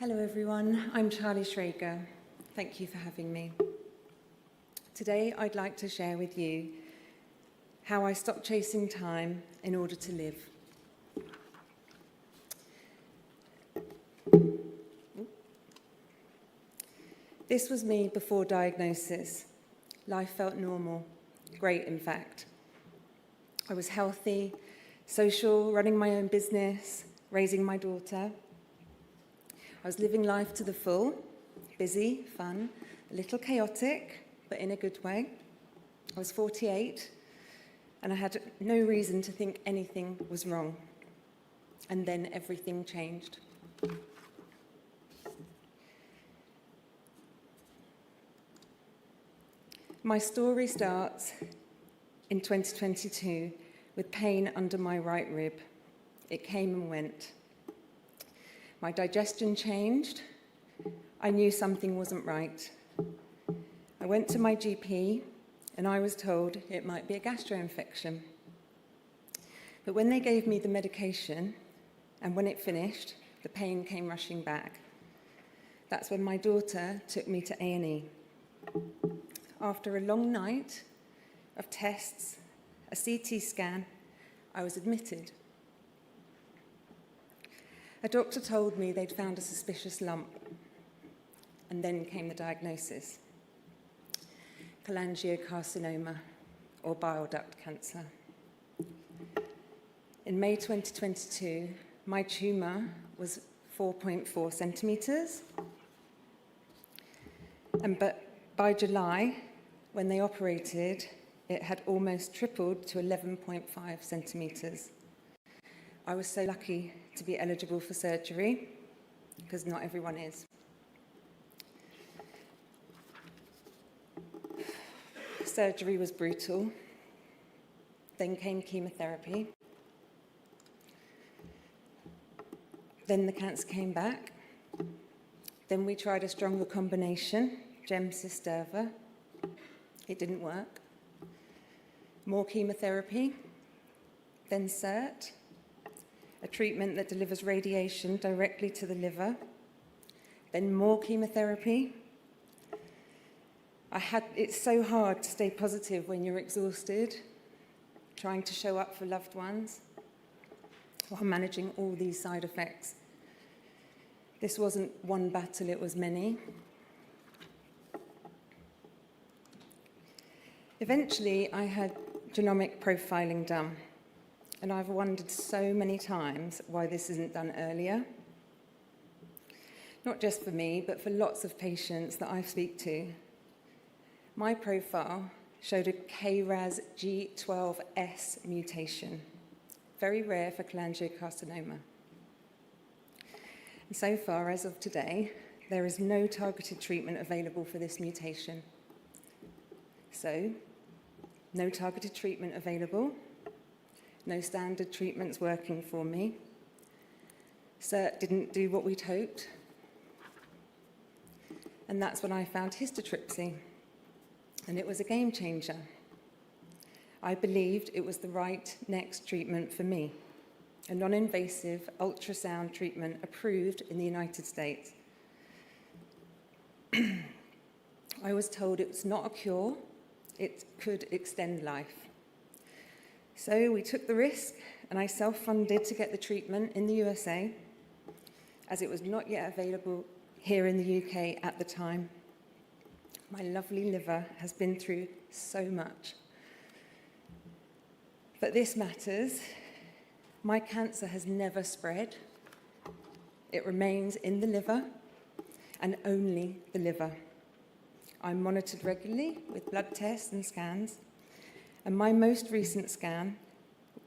Hello everyone, I'm Charlie Schrager. Thank you for having me. Today I'd like to share with you how I stopped chasing time in order to live. This was me before diagnosis. Life felt normal, great in fact. I was healthy, social, running my own business, raising my daughter. I was living life to the full, busy, fun, a little chaotic, but in a good way. I was 48, and I had no reason to think anything was wrong. And then everything changed. My story starts in 2022 with pain under my right rib. It came and went. My digestion changed. I knew something wasn't right. I went to my GP and I was told it might be a gastroinfection. But when they gave me the medication and when it finished, the pain came rushing back. That's when my daughter took me to A&E. After a long night of tests, a CT scan, I was admitted. A doctor told me they'd found a suspicious lump, and then came the diagnosis: cholangiocarcinoma, or bile duct cancer. In May 2022, my tumour was 4.4 centimetres, but by July, when they operated, it had almost tripled to 11.5 centimetres. I was so lucky to be eligible for surgery, because not everyone is. Surgery was brutal. Then came chemotherapy. Then the cancer came back. Then we tried a stronger combination, Gem/Cis/Durva. It didn't work. More chemotherapy. Then SIRT, a treatment that delivers radiation directly to the liver. Then more chemotherapy. It's so hard to stay positive when you're exhausted, trying to show up for loved ones, while managing all these side effects. This wasn't one battle, it was many. Eventually, I had genomic profiling done, and I've wondered so many times why this isn't done earlier. Not just for me, but for lots of patients that I speak to. My profile showed a KRAS G12S mutation, very rare for cholangiocarcinoma. And so far, as of today, there is no targeted treatment available for this mutation. So, no targeted treatment available, no standard treatments working for me. SIRT didn't do what we'd hoped. And that's when I found histotripsy, and it was a game changer. I believed it was the right next treatment for me, a non-invasive ultrasound treatment approved in the United States. I was told it was not a cure, it could extend life. So we took the risk, and I self-funded to get the treatment in the USA, as it was not yet available here in the UK at the time. My lovely liver has been through so much. But this matters. My cancer has never spread. It remains in the liver, and only the liver. I'm monitored regularly with blood tests and scans, and my most recent scan,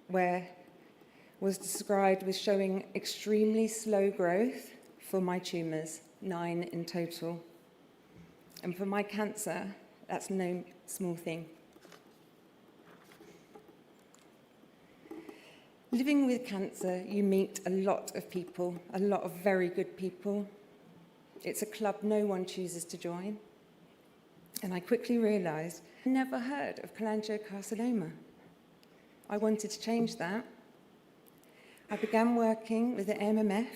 was described with showing extremely slow growth for my tumours, 9 in total. And for my cancer, that's no small thing. Living with cancer, you meet a lot of people, a lot of very good people. It's a club no one chooses to join. And I quickly realised I never heard of cholangiocarcinoma. I wanted to change that. I began working with the MMF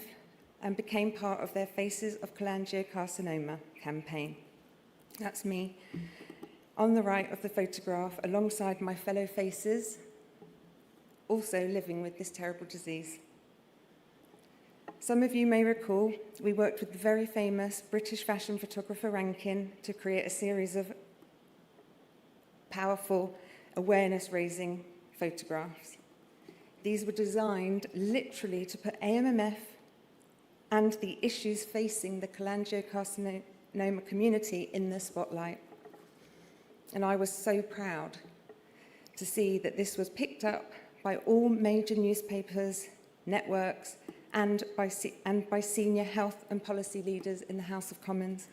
and became part of their Faces of Cholangiocarcinoma campaign. That's me, on the right of the photograph, alongside my fellow faces, also living with this terrible disease. Some of you may recall we worked with the very famous British fashion photographer Rankin to create a series of powerful awareness-raising photographs. These were designed literally to put AMMF and the issues facing the cholangiocarcinoma community in the spotlight. And I was so proud to see that this was picked up by all major newspapers, networks, and by senior health and policy leaders in the House of Commons.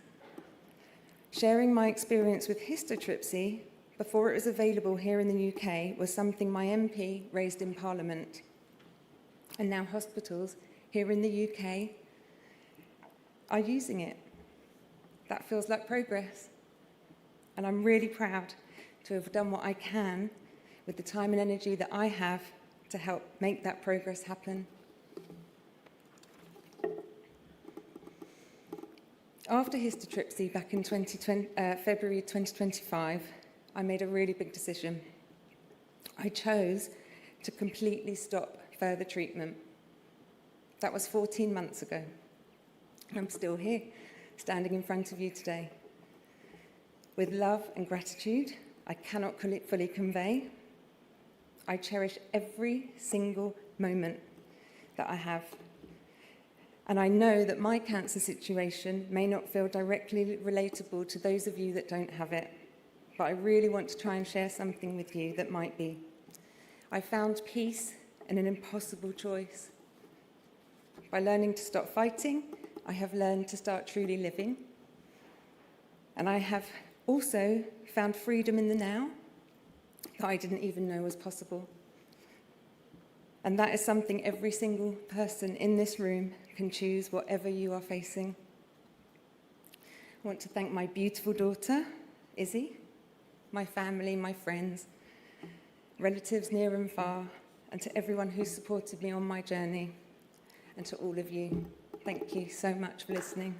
Sharing my experience with histotripsy before it was available here in the UK was something my MP raised in Parliament. And now hospitals here in the UK are using it. That feels like progress. And I'm really proud to have done what I can with the time and energy that I have to help make that progress happen. After histotripsy back in February 2025, I made a really big decision. I chose to completely stop further treatment. That was 14 months ago. I'm still here, standing in front of you today. With love and gratitude I cannot fully convey, I cherish every single moment that I have. And I know that my cancer situation may not feel directly relatable to those of you that don't have it, but I really want to try and share something with you that might be. I found peace in an impossible choice. By learning to stop fighting, I have learned to start truly living. And I have also found freedom in the now that I didn't even know was possible. And that is something every single person in this room can choose, whatever you are facing. I want to thank my beautiful daughter, Izzy, my family, my friends, relatives near and far, and to everyone who supported me on my journey, and to all of you. Thank you so much for listening.